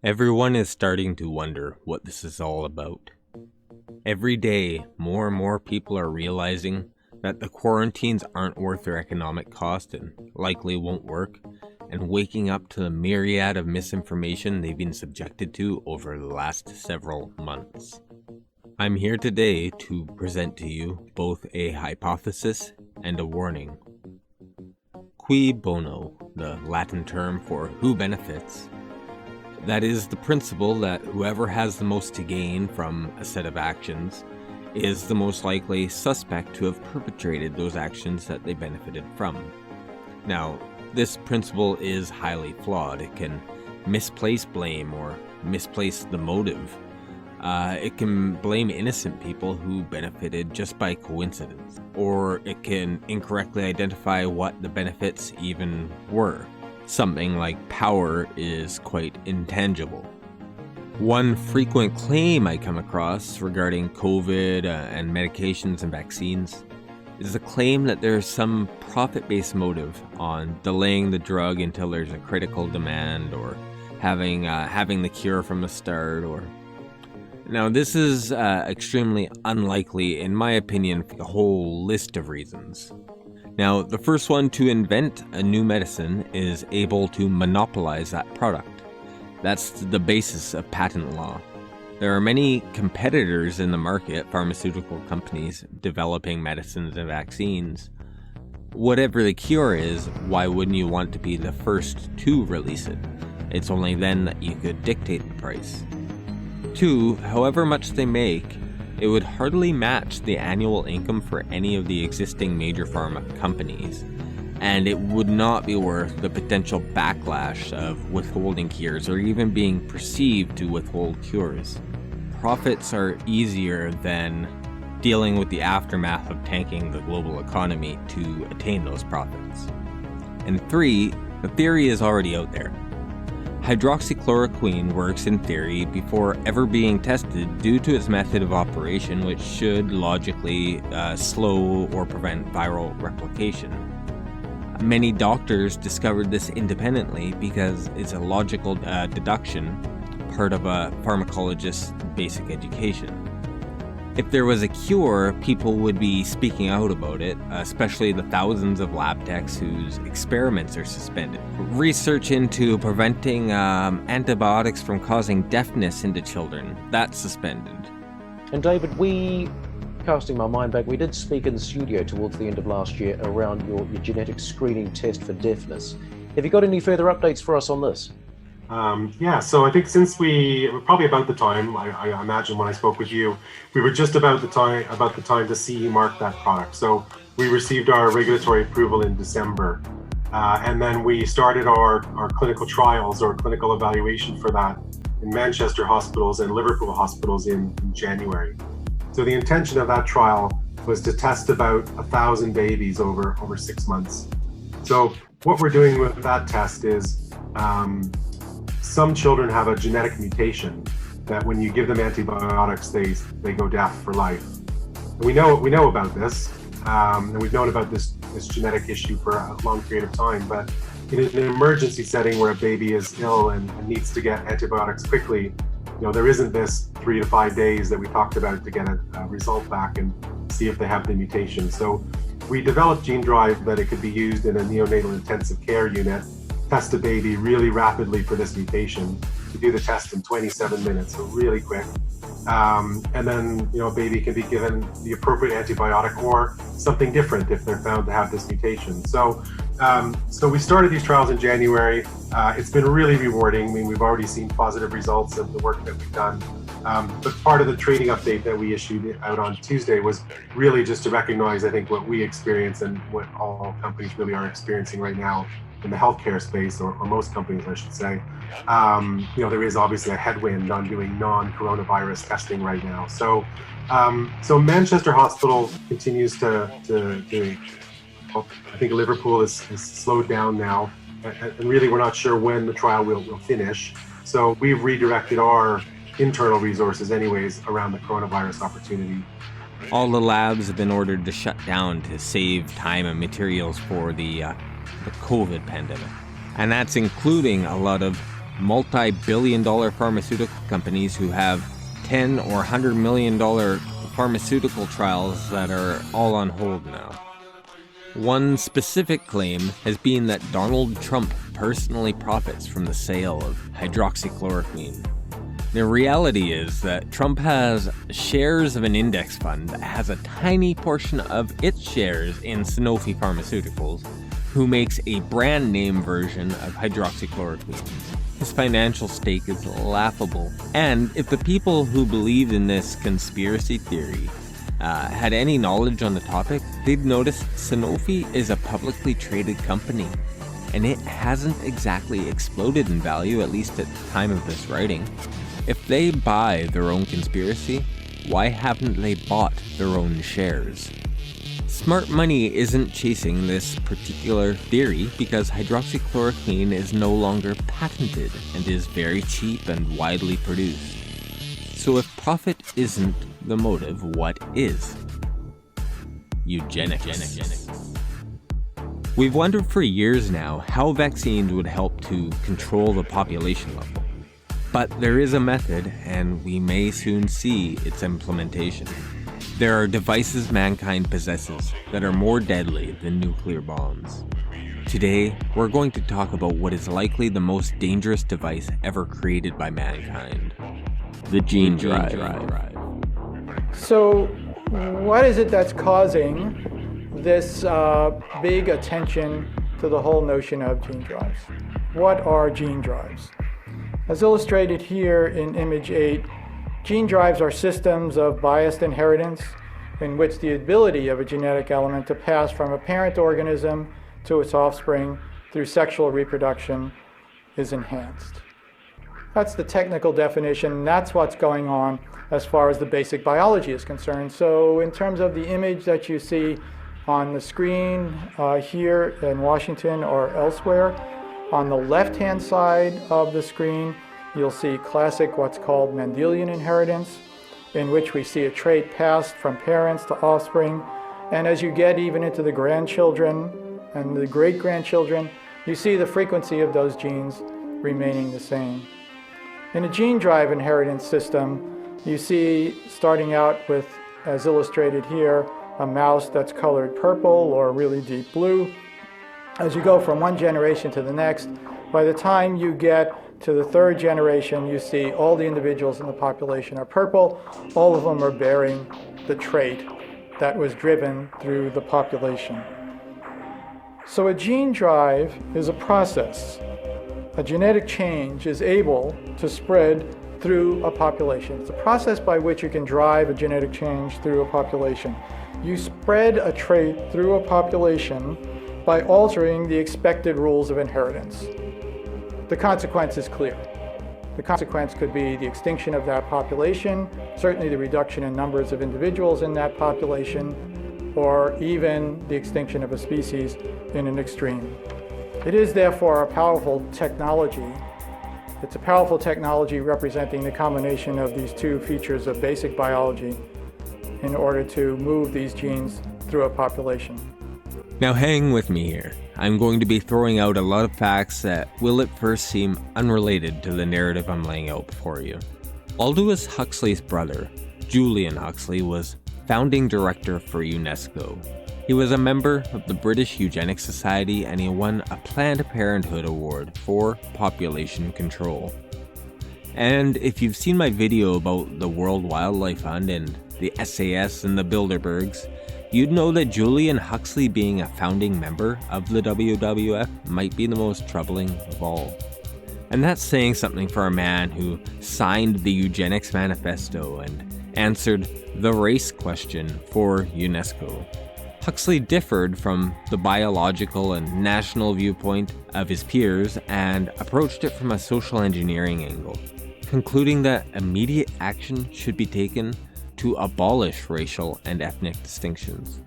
Everyone is starting to wonder what this is all about. Every day, more and more people are realizing that the quarantines aren't worth their economic cost and likely won't work, and waking up to the myriad of misinformation they've been subjected to over the last several months. I'm here today to present to you both a hypothesis and a warning. Cui bono, the Latin term for who benefits. That is the principle that whoever has the most to gain from a set of actions is the most likely suspect to have perpetrated those actions that they benefited from. Now, this principle is highly flawed. It can misplace blame or misplace the motive. It can blame innocent people who benefited just by coincidence, or it can incorrectly identify what the benefits even were. Something like power is quite intangible. One frequent claim I come across regarding COVID and medications and vaccines is the claim that there's some profit-based motive on delaying the drug until there's a critical demand, or having the cure from the start. Now, this is extremely unlikely, in my opinion, for the whole list of reasons. Now, the first one to invent a new medicine is able to monopolize that product. That's the basis of patent law. There are many competitors in the market, pharmaceutical companies developing medicines and vaccines. Whatever the cure is, why wouldn't you want to be the first to release it? It's only then that you could dictate the price. 2, however much they make, it would hardly match the annual income for any of the existing major pharma companies, and it would not be worth the potential backlash of withholding cures or even being perceived to withhold cures. Profits are easier than dealing with the aftermath of tanking the global economy to attain those profits. And 3, the theory is already out there. Hydroxychloroquine works in theory before ever being tested due to its method of operation, which should logically slow or prevent viral replication. Many doctors discovered this independently because it's a logical deduction, part of a pharmacologist's basic education. If there was a cure, people would be speaking out about it, especially the thousands of lab techs whose experiments are suspended. Research into preventing antibiotics from causing deafness into children, that's suspended. And David, casting my mind back, we did speak in the studio towards the end of last year around your genetic screening test for deafness. Have you got any further updates for us on this? So I think since we were probably about the time, I imagine when I spoke with you, we were just about the time to CE mark that product. So we received our regulatory approval in December, and then we started our clinical trials or clinical evaluation for that in Manchester hospitals and Liverpool hospitals in January. So the intention of that trial was to test about 1,000 babies over 6 months. So what we're doing with that test is some children have a genetic mutation that when you give them antibiotics, they go deaf for life. And we know about this, and we've known about this genetic issue for a long period of time. But in an emergency setting where a baby is ill and needs to get antibiotics quickly, there isn't this 3 to 5 days that we talked about to get a result back and see if they have the mutation. So we developed GeneDrive that it could be used in a neonatal intensive care unit. Test a baby really rapidly for this mutation. We do the test in 27 minutes, so really quick. And then, a baby can be given the appropriate antibiotic or something different if they're found to have this mutation. So we started these trials in January. It's been really rewarding. I mean, we've already seen positive results of the work that we've done. But part of the trading update that we issued out on Tuesday was really just to recognize, I think, what we experience and what all companies really are experiencing right now in the healthcare space, or most companies, I should say. There is obviously a headwind on doing non-coronavirus testing right now. So Manchester Hospital continues to I think Liverpool is slowed down now, and really we're not sure when the trial will finish. So we've redirected our internal resources anyways around the coronavirus opportunity. All the labs have been ordered to shut down to save time and materials for the COVID pandemic. And that's including a lot of multi-billion-dollar pharmaceutical companies who have $10 or $100 million pharmaceutical trials that are all on hold now. One specific claim has been that Donald Trump personally profits from the sale of hydroxychloroquine. The reality is that Trump has shares of an index fund that has a tiny portion of its shares in Sanofi Pharmaceuticals, who makes a brand name version of hydroxychloroquine. His financial stake is laughable, and if the people who believe in this conspiracy theory had any knowledge on the topic, they'd notice Sanofi is a publicly traded company, and it hasn't exactly exploded in value, at least at the time of this writing. If they buy their own conspiracy, why haven't they bought their own shares? Smart money isn't chasing this particular theory because hydroxychloroquine is no longer patented and is very cheap and widely produced. So if profit isn't the motive, what is? Eugenics. We've wondered for years now how vaccines would help to control the population level. But there is a method, and we may soon see its implementation. There are devices mankind possesses that are more deadly than nuclear bombs. Today, we're going to talk about what is likely the most dangerous device ever created by mankind. The gene drive. So, what is it that's causing this big attention to the whole notion of gene drives? What are gene drives? As illustrated here in image 8, gene drives are systems of biased inheritance in which the ability of a genetic element to pass from a parent organism to its offspring through sexual reproduction is enhanced. That's the technical definition. That's what's going on as far as the basic biology is concerned. So in terms of the image that you see on the screen here in Washington or elsewhere, on the left-hand side of the screen, you'll see classic what's called Mendelian inheritance, in which we see a trait passed from parents to offspring. And as you get even into the grandchildren and the great-grandchildren, you see the frequency of those genes remaining the same. In a gene drive inheritance system, you see, starting out with, as illustrated here, a mouse that's colored purple or really deep blue. As you go from one generation to the next, by the time you get to the third generation, you see all the individuals in the population are purple. All of them are bearing the trait that was driven through the population. So a gene drive is a process. A genetic change is able to spread through a population. It's a process by which you can drive a genetic change through a population. You spread a trait through a population by altering the expected rules of inheritance. The consequence is clear. The consequence could be the extinction of that population, certainly the reduction in numbers of individuals in that population, or even the extinction of a species in an extreme. It is therefore a powerful technology. It's a powerful technology representing the combination of these two features of basic biology in order to move these genes through a population. Now hang with me here. I'm going to be throwing out a lot of facts that will at first seem unrelated to the narrative I'm laying out before you. Aldous Huxley's brother, Julian Huxley, was founding director for UNESCO. He was a member of the British Eugenics Society, and he won a Planned Parenthood award for population control. And if you've seen my video about the World Wildlife Fund and the SAS and the Bilderbergs, you'd know that Julian Huxley being a founding member of the WWF might be the most troubling of all. And that's saying something for a man who signed the Eugenics Manifesto and answered the race question for UNESCO. Huxley differed from the biological and national viewpoint of his peers and approached it from a social engineering angle, concluding that immediate action should be taken to abolish racial and ethnic distinctions.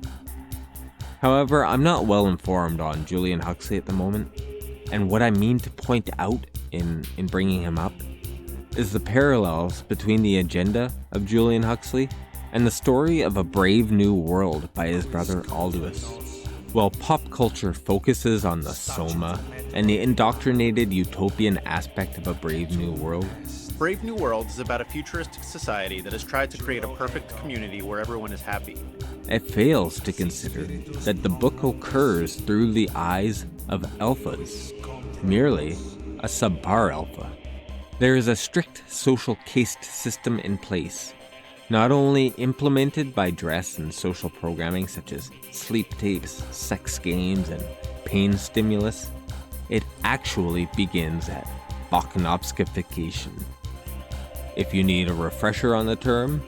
However, I'm not well informed on Julian Huxley at the moment, and what I mean to point out in bringing him up is the parallels between the agenda of Julian Huxley and the story of A Brave New World by his brother Aldous. While pop culture focuses on the soma and the indoctrinated utopian aspect of a Brave New World, Brave New World is about a futuristic society that has tried to create a perfect community where everyone is happy. it fails to consider that the book occurs through the eyes of alphas, merely a subpar alpha. There is a strict social caste system in place, not only implemented by dress and social programming such as sleep tapes, sex games, and pain stimulus, it actually begins at Boknovskification. If you need a refresher on the term,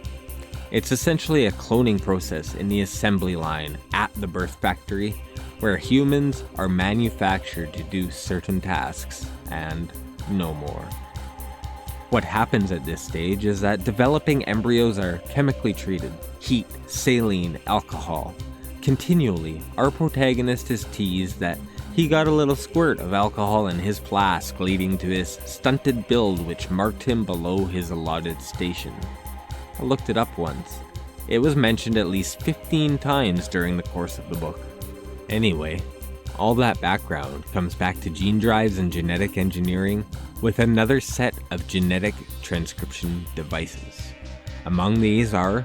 it's essentially a cloning process in the assembly line at the birth factory where humans are manufactured to do certain tasks and no more. What happens at this stage is that developing embryos are chemically treated, heat, saline, alcohol. Continually, our protagonist is teased that he got a little squirt of alcohol in his flask, leading to his stunted build which marked him below his allotted station. I looked it up once. It was mentioned at least 15 times during the course of the book. Anyway, all that background comes back to gene drives and genetic engineering with another set of genetic transcription devices. Among these are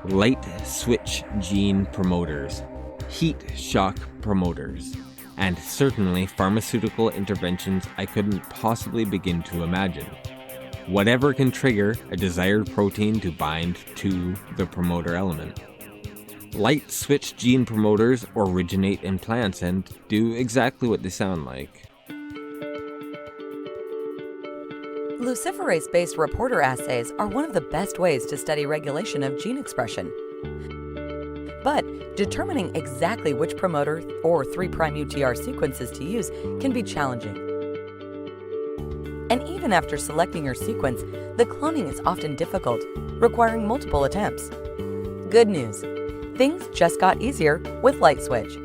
light switch gene promoters, heat shock promoters, and certainly pharmaceutical interventions I couldn't possibly begin to imagine. Whatever can trigger a desired protein to bind to the promoter element. Light switch gene promoters originate in plants and do exactly what they sound like. Luciferase-based reporter assays are one of the best ways to study regulation of gene expression. But determining exactly which promoter or 3' UTR sequences to use can be challenging. And even after selecting your sequence, the cloning is often difficult, requiring multiple attempts. Good news, things just got easier with LightSwitch.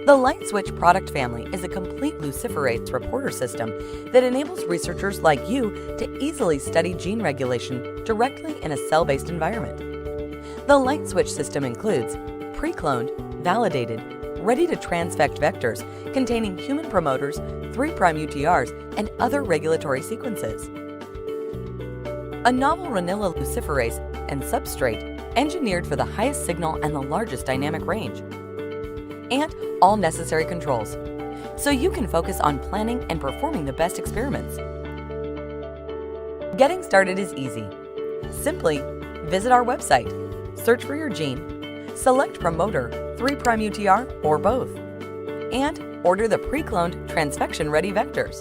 The LightSwitch product family is a complete luciferase reporter system that enables researchers like you to easily study gene regulation directly in a cell-based environment. The LightSwitch system includes pre-cloned, validated, ready-to-transfect vectors containing human promoters, 3' UTRs, and other regulatory sequences. A novel Ranilla luciferase and substrate engineered for the highest signal and the largest dynamic range. And all necessary controls, so you can focus on planning and performing the best experiments. Getting started is easy. Simply visit our website, search for your gene, select promoter, 3' UTR, or both, and order the pre-cloned transfection-ready vectors.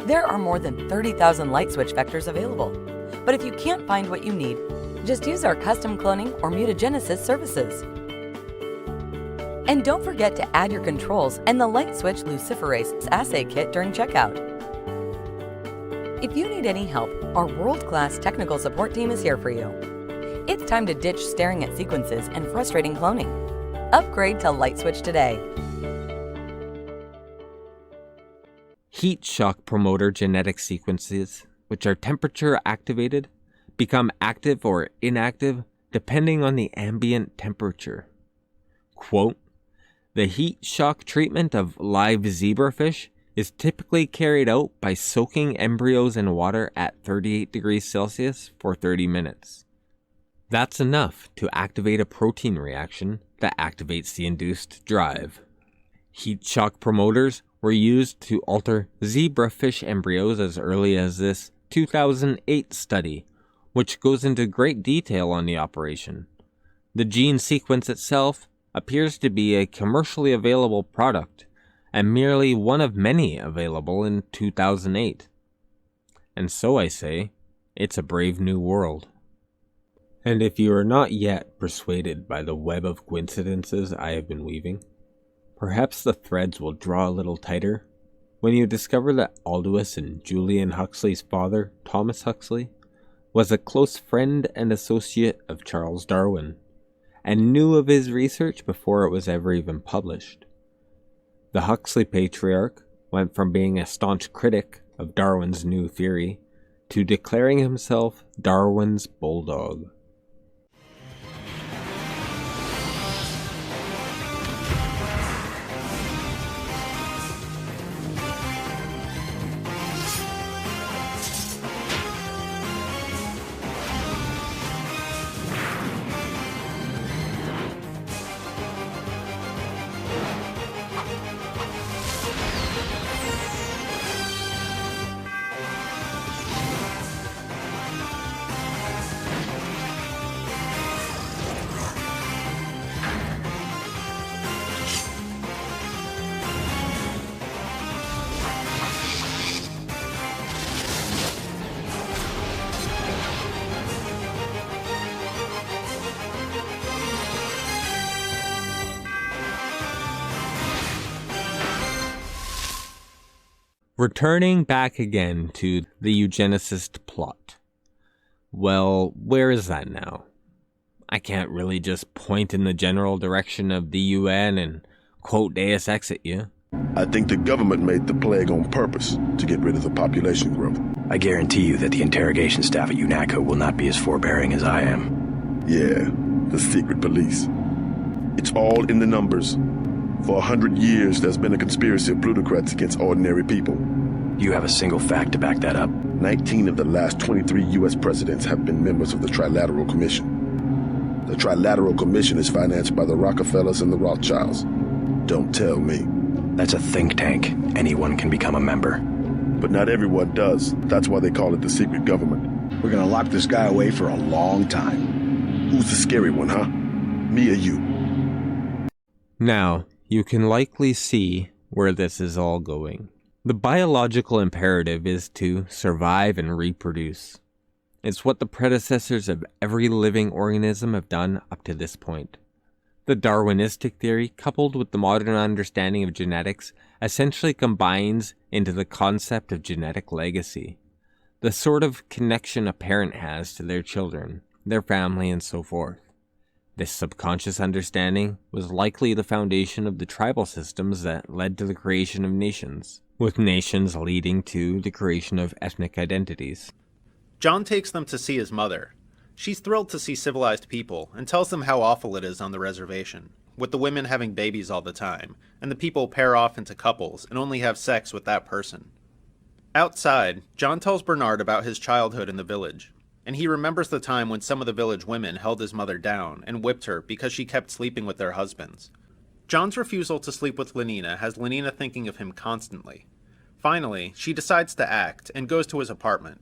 There are more than 30,000 LightSwitch vectors available, but if you can't find what you need, just use our custom cloning or mutagenesis services. And don't forget to add your controls and the LightSwitch luciferase assay kit during checkout. If you need any help, our world-class technical support team is here for you. It's time to ditch staring at sequences and frustrating cloning. Upgrade to LightSwitch today. Heat shock promoter genetic sequences, which are temperature activated, become active or inactive depending on the ambient temperature. Quote, the heat shock treatment of live zebrafish is typically carried out by soaking embryos in water at 38 degrees Celsius for 30 minutes. That's enough to activate a protein reaction that activates the induced drive. Heat shock promoters were used to alter zebrafish embryos as early as this 2008 study, which goes into great detail on the operation. The gene sequence itself appears to be a commercially available product, and merely one of many available in 2008. And so I say, it's a brave new world. And if you are not yet persuaded by the web of coincidences I have been weaving, perhaps the threads will draw a little tighter when you discover that Aldous and Julian Huxley's father, Thomas Huxley, was a close friend and associate of Charles Darwin, and knew of his research before it was ever even published. The Huxley patriarch went from being a staunch critic of Darwin's new theory to declaring himself Darwin's bulldog. Returning back again to the eugenicist plot. Well, where is that now? I can't really just point in the general direction of the UN and quote Deus Ex at you. I think the government made the plague on purpose to get rid of the population growth. I guarantee you that the interrogation staff at UNACO will not be as forbearing as I am. Yeah, the secret police. It's all in the numbers. For 100 years, there's been a conspiracy of plutocrats against ordinary people. You have a single fact to back that up? 19 of the last 23 U.S. presidents have been members of the Trilateral Commission. The Trilateral Commission is financed by the Rockefellers and the Rothschilds. Don't tell me. That's a think tank. Anyone can become a member. But not everyone does. That's why they call it the secret government. We're gonna lock this guy away for a long time. Who's the scary one, huh? Me or you? Now, you can likely see where this is all going. The biological imperative is to survive and reproduce. It's what the predecessors of every living organism have done up to this point. The Darwinistic theory, coupled with the modern understanding of genetics, essentially combines into the concept of genetic legacy, the sort of connection a parent has to their children, their family, and so forth. This subconscious understanding was likely the foundation of the tribal systems that led to the creation of nations, with nations leading to the creation of ethnic identities. John takes them to see his mother. She's thrilled to see civilized people and tells them how awful it is on the reservation, with the women having babies all the time, and the people pair off into couples and only have sex with that person. Outside, John tells Bernard about his childhood in the village, and he remembers the time when some of the village women held his mother down and whipped her because she kept sleeping with their husbands. John's refusal to sleep with Lenina has Lenina thinking of him constantly. Finally, she decides to act and goes to his apartment.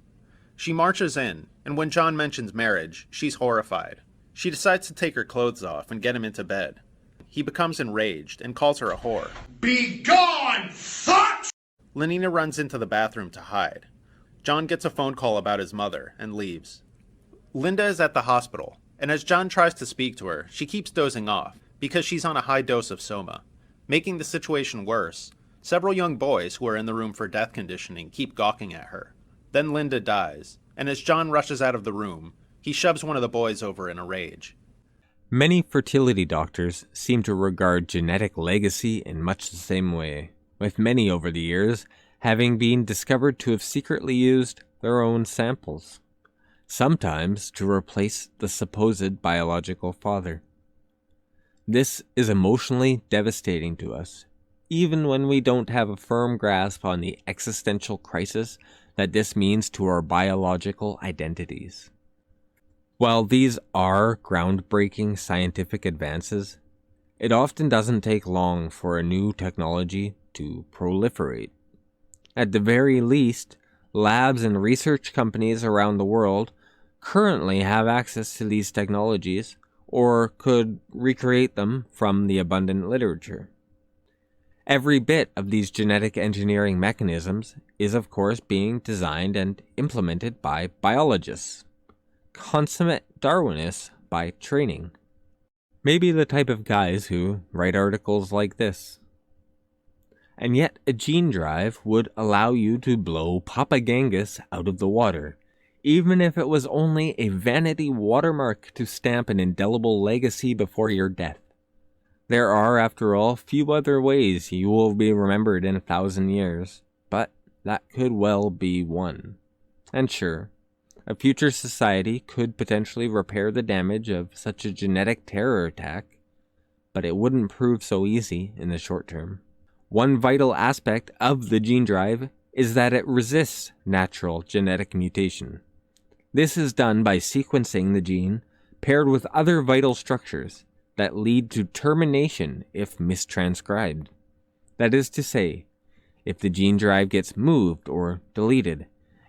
She marches in, and when John mentions marriage, she's horrified. She decides to take her clothes off and get him into bed. He becomes enraged and calls her a whore. Be gone, slut! Lenina runs into the bathroom to hide. John gets a phone call about his mother and leaves. Linda is at the hospital, and as John tries to speak to her, she keeps dozing off because she's on a high dose of soma. Making the situation worse, several young boys who are in the room for death conditioning keep gawking at her. Then Linda dies, and as John rushes out of the room, he shoves one of the boys over in a rage. Many fertility doctors seem to regard genetic legacy in much the same way, with many over the years having been discovered to have secretly used their own samples, sometimes to replace the supposed biological father. This is emotionally devastating to us, even when we don't have a firm grasp on the existential crisis that this means to our biological identities. While these are groundbreaking scientific advances, it often doesn't take long for a new technology to proliferate. At the very least, labs and research companies around the world currently have access to these technologies or could recreate them from the abundant literature. Every bit of these genetic engineering mechanisms is, of course, being designed and implemented by biologists, consummate Darwinists by training. Maybe the type of guys who write articles like this. And yet, a gene drive would allow you to blow Papa Genghis out of the water, even if it was only a vanity watermark to stamp an indelible legacy before your death. There are, after all, few other ways you will be remembered in 1,000 years, but that could well be one. And sure, a future society could potentially repair the damage of such a genetic terror attack, but it wouldn't prove so easy in the short term. One vital aspect of the gene drive is that it resists natural genetic mutation. This is done by sequencing the gene paired with other vital structures that lead to termination if mistranscribed. That is to say, if the gene drive gets moved or deleted,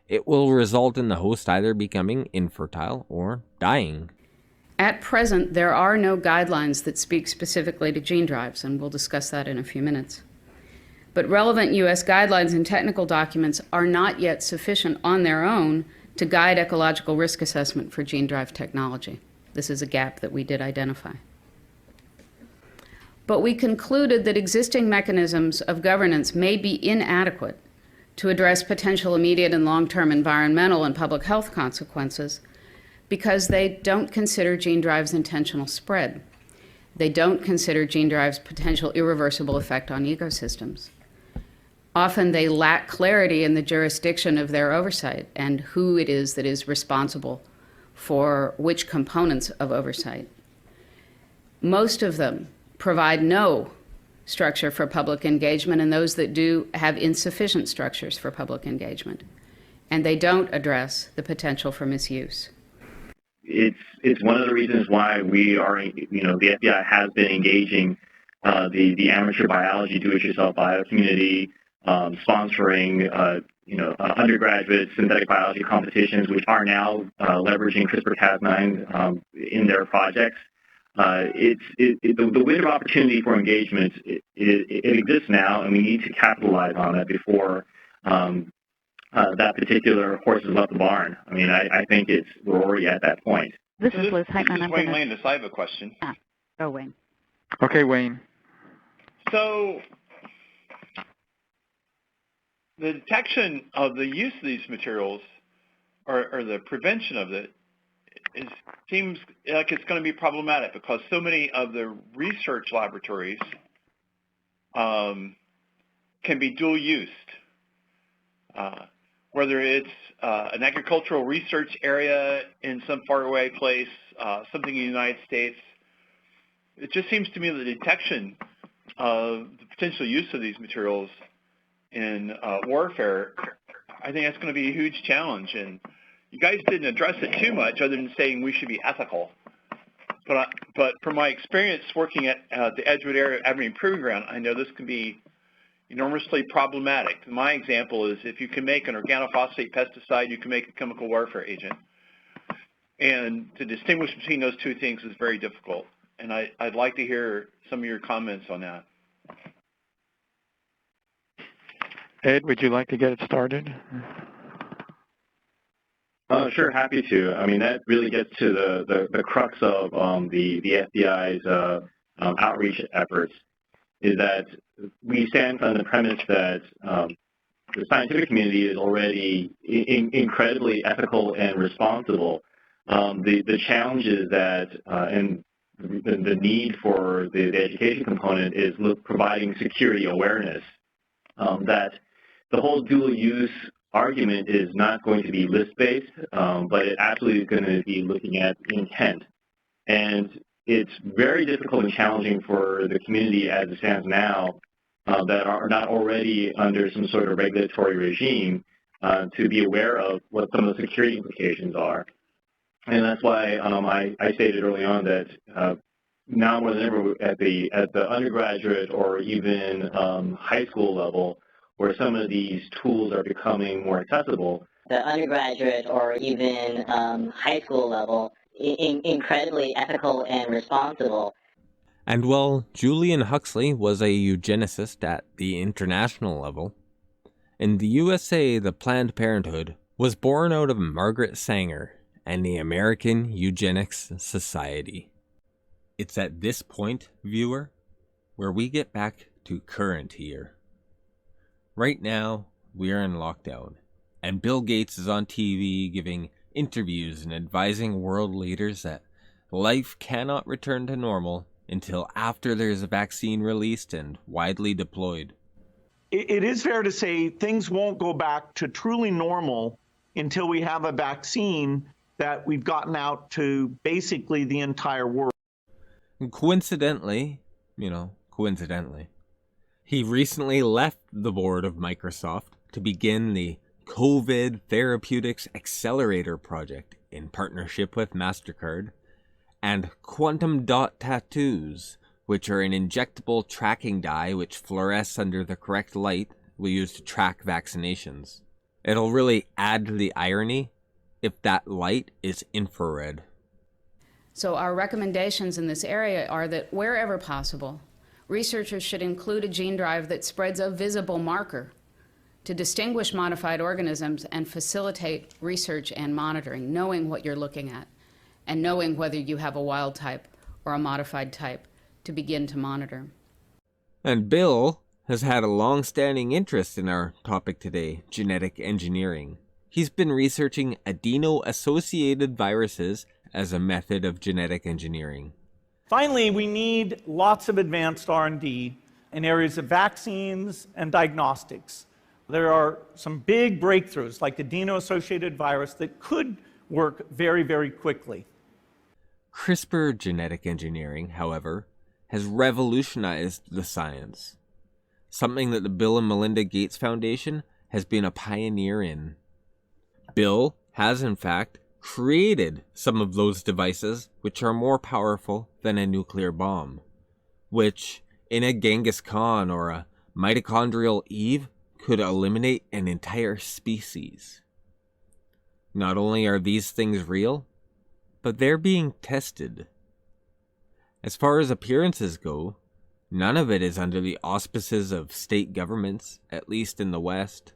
it will result in the host either becoming infertile or dying. At present, there are no guidelines that speak specifically to gene drives, and we'll discuss that in a few minutes. But relevant U.S. guidelines and technical documents are not yet sufficient on their own to guide ecological risk assessment for gene drive technology. This is a gap that we did identify. But we concluded that existing mechanisms of governance may be inadequate to address potential immediate and long-term environmental and public health consequences because they don't consider gene drives' intentional spread. They don't consider gene drives' potential irreversible effect on ecosystems. Often they lack clarity in the jurisdiction of their oversight and who it is that is responsible for which components of oversight. Most of them provide no structure for public engagement, and those that do have insufficient structures for public engagement. And they don't address the potential for misuse. It's one of the reasons why we are, the FBI has been engaging the amateur biology do-it-yourself bio community, sponsoring, undergraduate synthetic biology competitions, which are now leveraging CRISPR-Cas9 in their projects. The window of opportunity for engagement, it exists now, and we need to capitalize on it before that particular horse has left the barn. I mean, I think we're already at that point. This is Liz Heitman. This is Wayne Landis. I have a question. Go, Wayne. Okay, Wayne. So, the detection of the use of these materials, or the prevention of it, seems like it's going to be problematic because so many of the research laboratories can be dual-used. Whether it's an agricultural research area in some faraway place, something in the United States, it just seems to me the detection of the potential use of these materials in warfare, I think that's going to be a huge challenge. And you guys didn't address it too much other than saying we should be ethical. But from my experience working at the Edgewood Area Admiralty Proving Ground, I know this can be enormously problematic. My example is if you can make an organophosphate pesticide, you can make a chemical warfare agent. And to distinguish between those two things is very difficult. And I'd like to hear some of your comments on that. Ed, would you like to get it started? Sure, happy to. I mean, that really gets to the crux of the FBI's outreach efforts, is that we stand on the premise that the scientific community is already incredibly ethical and responsible. The challenges that and the need for the education component is providing security awareness. That the whole dual use argument is not going to be list-based, but it absolutely is going to be looking at intent. And it's very difficult and challenging for the community as it stands now that are not already under some sort of regulatory regime to be aware of what some of the security implications are. And that's why I stated early on that now more than ever at the undergraduate or even high school level, where some of these tools are becoming more accessible. The undergraduate or even high school level, incredibly ethical and responsible. And while Julian Huxley was a eugenicist at the international level, in the USA, the Planned Parenthood was born out of Margaret Sanger and the American Eugenics Society. It's at this point, viewer, where we get back to current year. Right now, we are in lockdown, and Bill Gates is on TV giving interviews and advising world leaders that life cannot return to normal until after there's a vaccine released and widely deployed. It is fair to say things won't go back to truly normal until we have a vaccine that we've gotten out to basically the entire world. And coincidentally, he recently left the board of Microsoft to begin the COVID Therapeutics Accelerator project in partnership with MasterCard, and quantum dot tattoos, which are an injectable tracking dye which fluoresces under the correct light we use to track vaccinations. It'll really add to the irony if that light is infrared. So our recommendations in this area are that wherever possible, researchers should include a gene drive that spreads a visible marker to distinguish modified organisms and facilitate research and monitoring, knowing what you're looking at and knowing whether you have a wild type or a modified type to begin to monitor. And Bill has had a long-standing interest in our topic today, genetic engineering. He's been researching adeno-associated viruses as a method of genetic engineering. Finally, we need lots of advanced R&D in areas of vaccines and diagnostics. There are some big breakthroughs like adeno-associated virus that could work very, very quickly. CRISPR genetic engineering, however, has revolutionized the science, something that the Bill and Melinda Gates Foundation has been a pioneer in. Bill has, in fact, created some of those devices which are more powerful than a nuclear bomb, which, in a Genghis Khan or a mitochondrial Eve, could eliminate an entire species. Not only are these things real, but they're being tested. As far as appearances go, none of it is under the auspices of state governments, at least in the West.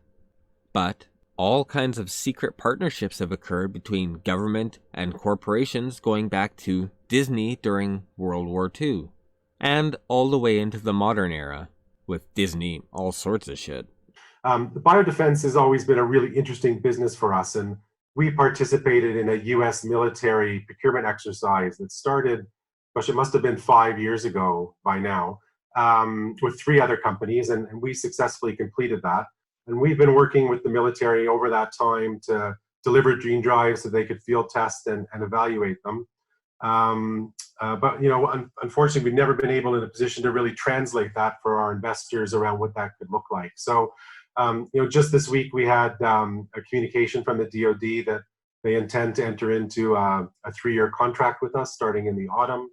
But all kinds of secret partnerships have occurred between government and corporations going back to Disney during World War II, and all the way into the modern era, with Disney all sorts of shit. The biodefense has always been a really interesting business for us, and we participated in a U.S. military procurement exercise that started, gosh, it must have been 5 years ago by now, with 3 other companies, and we successfully completed that. And we've been working with the military over that time to deliver gene drives so they could field test and evaluate them. But unfortunately, we've never been able in a position to really translate that for our investors around what that could look like. So, just this week we had a communication from the DoD that they intend to enter into a 3-year contract with us starting in the autumn,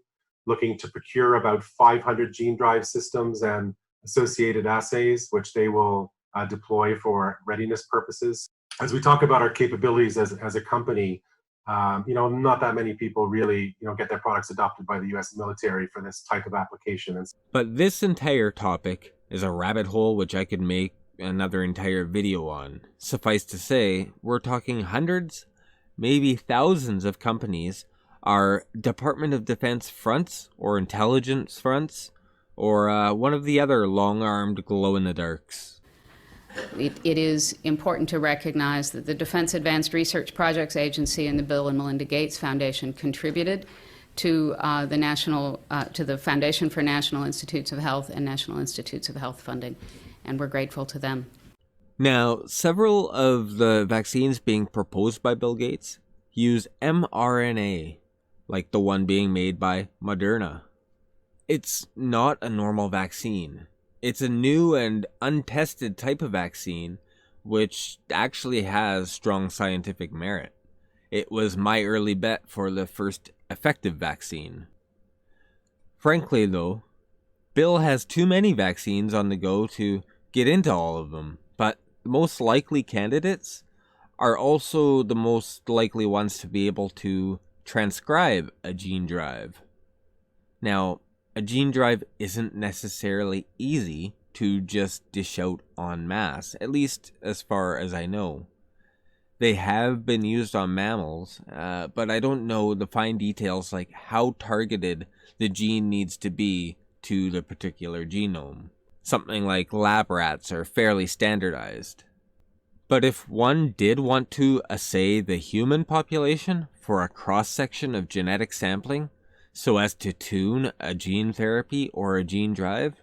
looking to procure about 500 gene drive systems and associated assays, which they will deploy for readiness purposes. As we talk about our capabilities as a company, not that many people really, get their products adopted by the U.S. military for this type of application. But this entire topic is a rabbit hole which I could make another entire video on. Suffice to say, we're talking hundreds, maybe thousands of companies are Department of Defense fronts or intelligence fronts or one of the other long-armed glow-in-the-darks. It is important to recognize that the Defense Advanced Research Projects Agency and the Bill and Melinda Gates Foundation contributed to the Foundation for National Institutes of Health and National Institutes of Health funding, and we're grateful to them. Now, several of the vaccines being proposed by Bill Gates use mRNA, like the one being made by Moderna. It's not a normal vaccine. It's a new and untested type of vaccine, which actually has strong scientific merit. It was my early bet for the first effective vaccine. Frankly, though, Bill has too many vaccines on the go to get into all of them, but the most likely candidates are also the most likely ones to be able to transcribe a gene drive. Now, a gene drive isn't necessarily easy to just dish out en masse, at least as far as I know. They have been used on mammals, but I don't know the fine details like how targeted the gene needs to be to the particular genome. Something like lab rats are fairly standardized. But if one did want to assay the human population for a cross-section of genetic sampling, so as to tune a gene therapy or a gene drive,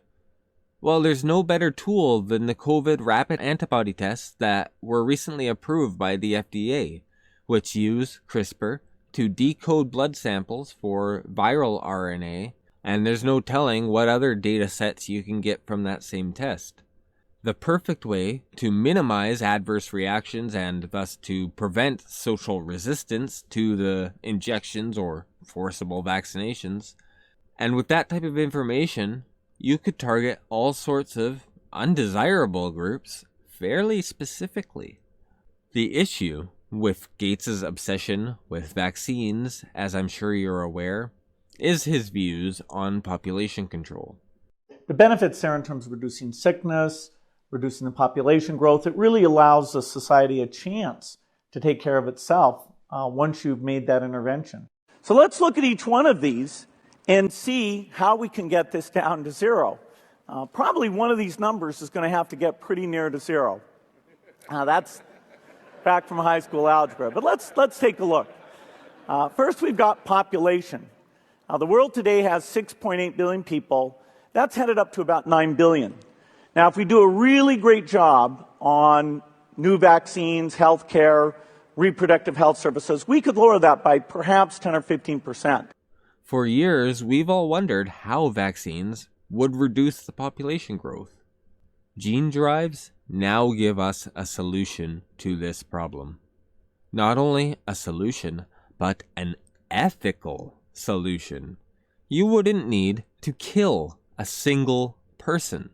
well, there's no better tool than the COVID rapid antibody tests that were recently approved by the FDA, which use CRISPR to decode blood samples for viral RNA, and there's no telling what other data sets you can get from that same test. The perfect way to minimize adverse reactions and thus to prevent social resistance to the injections or forcible vaccinations. And with that type of information, you could target all sorts of undesirable groups fairly specifically. The issue with Gates's obsession with vaccines, as I'm sure you're aware, is his views on population control. The benefits there in terms of reducing sickness, reducing the population growth, it really allows the society a chance to take care of itself once you've made that intervention. So let's look at each one of these and see how we can get this down to zero. Probably one of these numbers is going to have to get pretty near to zero. That's back from high school algebra, but let's take a look. First, we've got population. The world today has 6.8 billion people. That's headed up to about 9 billion. Now, if we do a really great job on new vaccines, healthcare, reproductive health services, we could lower that by perhaps 10 or 15%. For years, we've all wondered how vaccines would reduce the population growth. Gene drives now give us a solution to this problem. Not only a solution, but an ethical solution. You wouldn't need to kill a single person.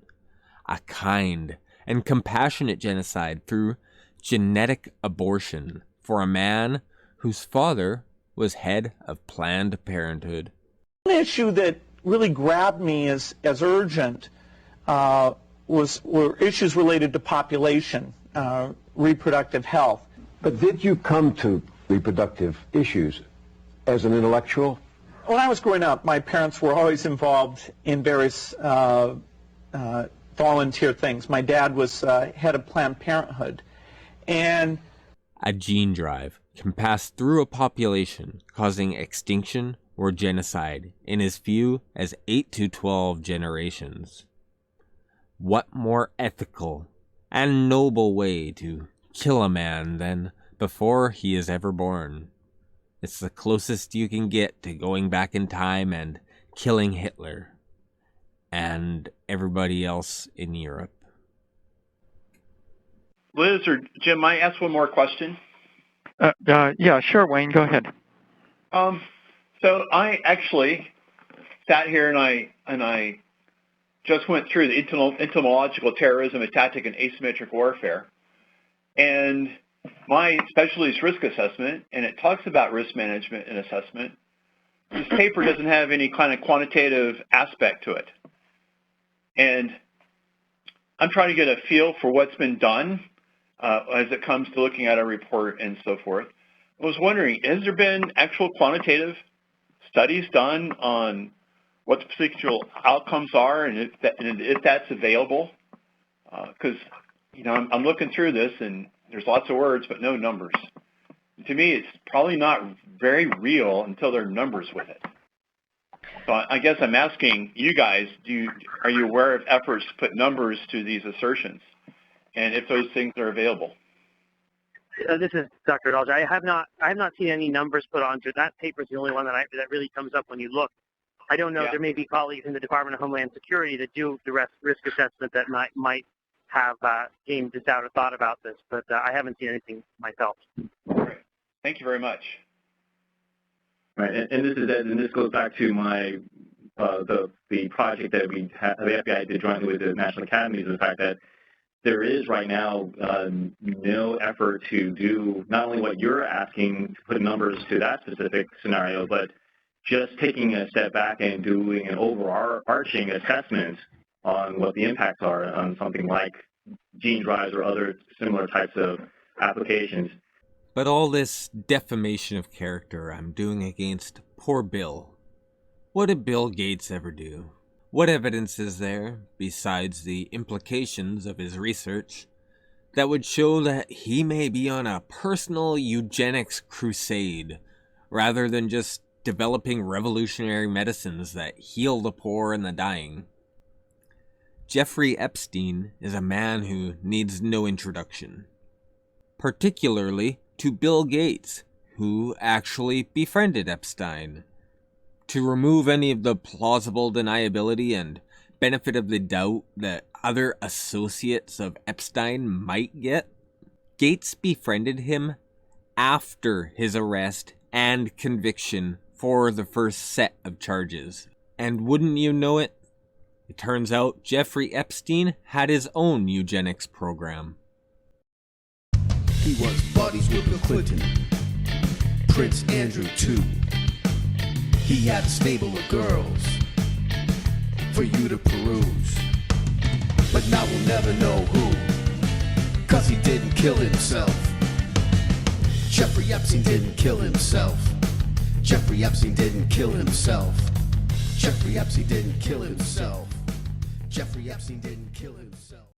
A kind and compassionate genocide through genetic abortion for a man whose father was head of Planned Parenthood. One issue that really grabbed me as urgent were issues related to population, reproductive health. But did you come to reproductive issues as an intellectual? When I was growing up, my parents were always involved in various volunteer things. My dad was head of Planned Parenthood. And a gene drive can pass through a population, causing extinction or genocide in as few as 8 to 12 generations. What more ethical and noble way to kill a man than before he is ever born? It's the closest you can get to going back in time and killing Hitler and everybody else in Europe. Liz or Jim, might I ask one more question? Yeah, sure, Wayne, go ahead. So I actually sat here and I just went through the entomological terrorism, a tactic, and asymmetric warfare. And my specialty is risk assessment, and it talks about risk management and assessment. This paper doesn't have any kind of quantitative aspect to it. And I'm trying to get a feel for what's been done as it comes to looking at a report and so forth. I was wondering, has there been actual quantitative studies done on what the particular outcomes are and if that's available? Because, I'm looking through this and there's lots of words but no numbers. To me, it's probably not very real until there are numbers with it. So I guess I'm asking you guys, are you aware of efforts to put numbers to these assertions? And if those things are available? This is Dr. Dalge. I have not seen any numbers put onto it. That paper is the only one that really comes up when you look. I don't know. There may be colleagues in the Department of Homeland Security that do the risk assessment that might have came this out or thought about this, but I haven't seen anything myself. Great. Thank you very much. Right, and this goes back to my the project that the FBI did jointly with the National Academies, the fact that there is right now no effort to do not only what you're asking, to put numbers to that specific scenario, but just taking a step back and doing an overarching assessment on what the impacts are on something like gene drives or other similar types of applications. But all this defamation of character I'm doing against poor Bill. What did Bill Gates ever do? What evidence is there, besides the implications of his research, that would show that he may be on a personal eugenics crusade, rather than just developing revolutionary medicines that heal the poor and the dying? Jeffrey Epstein is a man who needs no introduction, particularly to Bill Gates, who actually befriended Epstein. To remove any of the plausible deniability and benefit of the doubt that other associates of Epstein might get, Gates befriended him after his arrest and conviction for the first set of charges. And wouldn't you know it, it turns out Jeffrey Epstein had his own eugenics program. He was buddies with Bill Clinton, Prince Andrew too. He had a stable of girls for you to peruse. But now we'll never know who, 'cause he didn't kill himself. Jeffrey Epstein didn't kill himself. Jeffrey Epstein didn't kill himself. Jeffrey Epstein didn't kill himself. Jeffrey Epstein didn't kill himself.